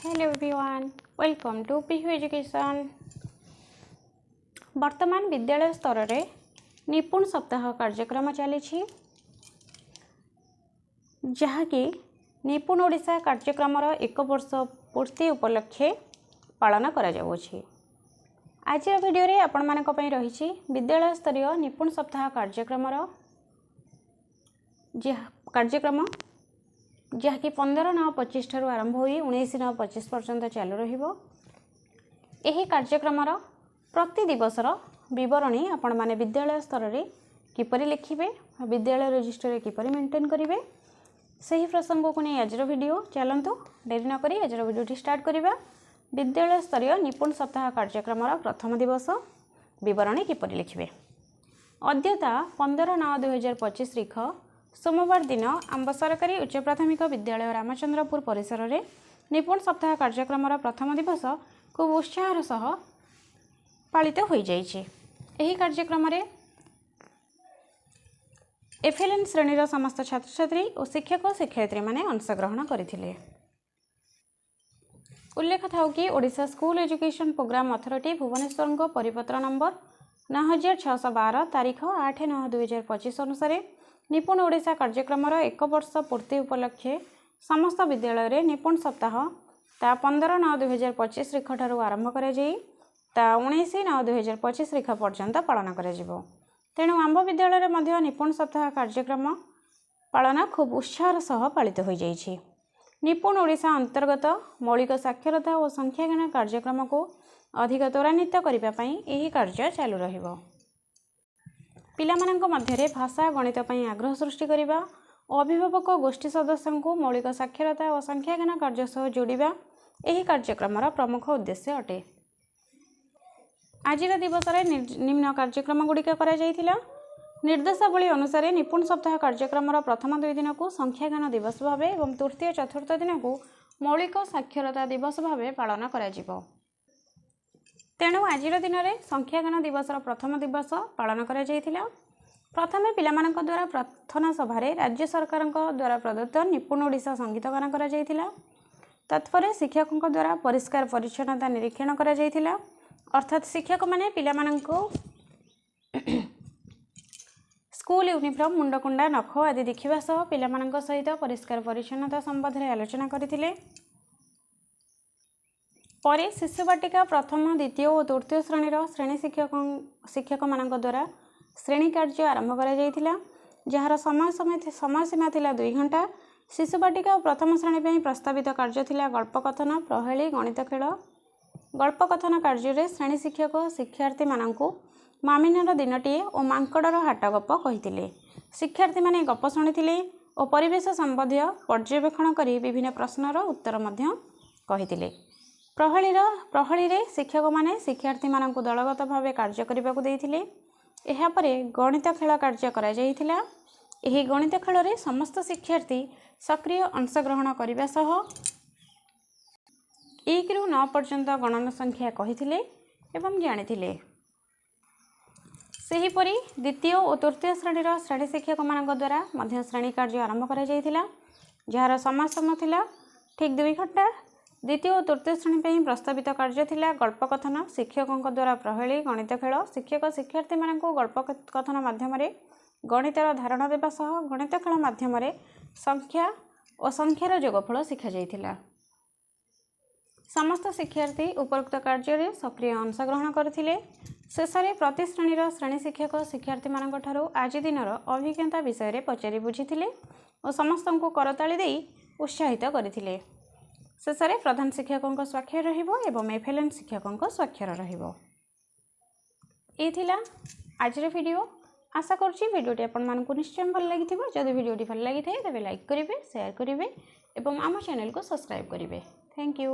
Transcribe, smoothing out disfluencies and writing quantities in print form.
Hello everyone, welcome to Pihu education. वर्तमान विद्यालय स्तर रे निपुण सप्ताह कार्यक्रम चली जहाँकि निपुण ओडिशा कार्यक्रम एक वर्ष पूर्ति उपलक्षे पालन करा जाउछि। आज वीडियो रे आपण मानक पई रही विद्यालय स्तरीय निपुण सप्ताह कार्यक्रम जहाँकि 15/9/25 ठारू आरंभ होई 19/9/25 पर्यंत चालू रहिबो। एही कार्यक्रम प्रति दिवसर विवरणी आपण माने विद्यालय स्तर रे किपरि लिखिबे, विद्यालय रजिस्टर रे किपरि मेंटेन करिवे, सही प्रसंग को नहीं आज वीडियो चलतु डेरी न करी आज वीडियो स्टार्ट करिबा। विद्यालय स्तरीय निपुण सप्ताह कार्यक्रम प्रथम दिवस विवरणी किपरि लिखिबे। अद्यता 15/9/2025 तारीख सोमवार दिन आंब सरकारी उच्च प्राथमिक विद्यालय रामचंद्रपुर परिसर रे निपुण सप्ताह कार्यक्रम प्रथम दिवस खूब उत्साहर सह पालित हो जाइए। एही कार्यक्रम रे एफएलएन श्रेणी समस्त छात्र छात्री और शिक्षक शिक्षयित्री माने अंशग्रहण करथिले। उल्लेख था कि Odisha school education programme authority Bhubaneswar परिपत्र नंबर 9612 तारीख 8/9/2025 अनुसार निपुण ओडिशा कार्यक्रम एक वर्ष पूर्ति उपलक्षे समस्त विद्यालय रे निपुण सप्ताह ता 15/9/2025 तारीख ठारू आरंभ करा जाई ता 19/9/2025 तारीख पर्यंत पालन करा जिवो। तेणु आंब विद्यालय रे निपुण सप्ताह कार्यक्रम पालन खूब उत्साह सह पालित हो जाइए। निपुण ओडिशा अंतर्गत मौलिक साक्षरता और संख्याज्ञान कार्यक्रम को अधिक त्वरान्वित करने यही कार्य चालू रहिबो। पिलामानंक मध्यरे भाषा गणित पई आग्रह सृष्टि करिबा और अभिभावक गोष्ठी सदस्यों को मौलिक साक्षरता और संख्याज्ञान कार्य सह जोड़िबा एही कार्यक्रम प्रमुख उद्देश्य अटे। आज दिवस निम्न कार्यक्रम गुड़िक करा जायथिला। निर्देशावली अनुसार निपुण सप्ताह कार्यक्रम प्रथम 2 दिन को संख्याज्ञान दिवस भाव और तृतीय चतुर्थ दिन को मौलिक साक्षरता दिवस भाव पालन करा जिवो। तेणु आज दिन में संख्याज्ञान दिवस प्रथम दिवस पालन करा जायथिला। प्रथमे पिलामानंक द्वारा प्रार्थना सभा राज्य सरकार द्वारा प्रदत्त निपुण ओडिशा संगीत गान करा जायथिला। तत्पर शिक्षकों द्वारा परिष्कार परिच्छन्नता निरीक्षण करा जायथिला। अर्थात शिक्षक माने पिलामानंको स्कूल यूनिफॉर्म मुंडकुंडा नख आदि देखा सह पिलामानंक सहित परिष्कार परिच्छन्नता संबंध में आलोचना करथिले। परे शिशु बाटिका प्रथम द्वितीय और तृतीय श्रेणीर श्रेणी शिक्षक मानक द्वारा श्रेणी कार्य आरंभ करा जायथिला, जहार समय सीमा थिला 2 घंटा। शिशु बाटिका और प्रथम श्रेणी पे प्रस्तावित कार्य थिला गल्पकथन, प्रहेली, गणित खेल। गल्पकथन कार्य रे श्रेणी शिक्षक शिक्षार्थी मानकु मामिनार दिनटीए और मांकड़र हाट गप कहिथिले। शिक्षार्थी माने गप शुणिथिले और परिवेश संबंधी पर्यवेक्षण करी विभिन्न प्रश्नर उत्तर मध्य कहिथिले। प्रहली रे शिक्षक माने शिक्षार्थी मानकु दलगत भाव कार्य करने को देथिले। एहा परे गणित खेल कार्य करा जायथिला। एही गणित खेल रे समस्त शिक्षार्थी सक्रिय अंशग्रहण करने सह 1 ରୁ 9 पर्यंत गणन संख्या कहिथिले एवं जानिथिले। सेहीपरि द्वितीय और तृतीय श्रेणीर श्रेणी शिक्षक मानक द्वारा मध्य श्रेणी कार्य आरंभ करा जायथिला, जहार समय सीमा थिला ठीक 2 घंटा। द्वितीय और तृतीय श्रेणी पे प्रस्तावित कार्य थिला गल्पकथन, शिक्षकों द्वारा प्रहेली, गणित खेल। शिक्षक शिक्षार्थी मानकु गल्पकथन माध्यम गणितर धारणा देवा सह गणित खेल माध्यम संख्या और संख्यार जोगफल शिखा जायथिला। समस्त शिक्षार्थी उपरोक्त कार्य रे सक्रिय अंशग्रहण करथिले। शेष में प्रति श्रेणीर श्रेणी शिक्षक शिक्षार्थी मानक ठारू आज दिनर अभिज्ञता विषय रे पचारि बुझिथिले और समस्त को करताली देई उत्साहित करथिले। शेष में प्रधान शिक्षकों स्वाक्षर रहिबो एवं एफएलएन शिक्षकों स्वाक्षर रहिबो। ए थिला आजर वीडियो। आशा करुच्ची वीडियोटी आपण मानकु निश्चय भल लागिथिबो। जदि वीडियोटी भल लागि थाए तबे लाइक करिवे, शेयर करिवे एवं आम चैनल को सब्सक्राइब करिवे। Thank you.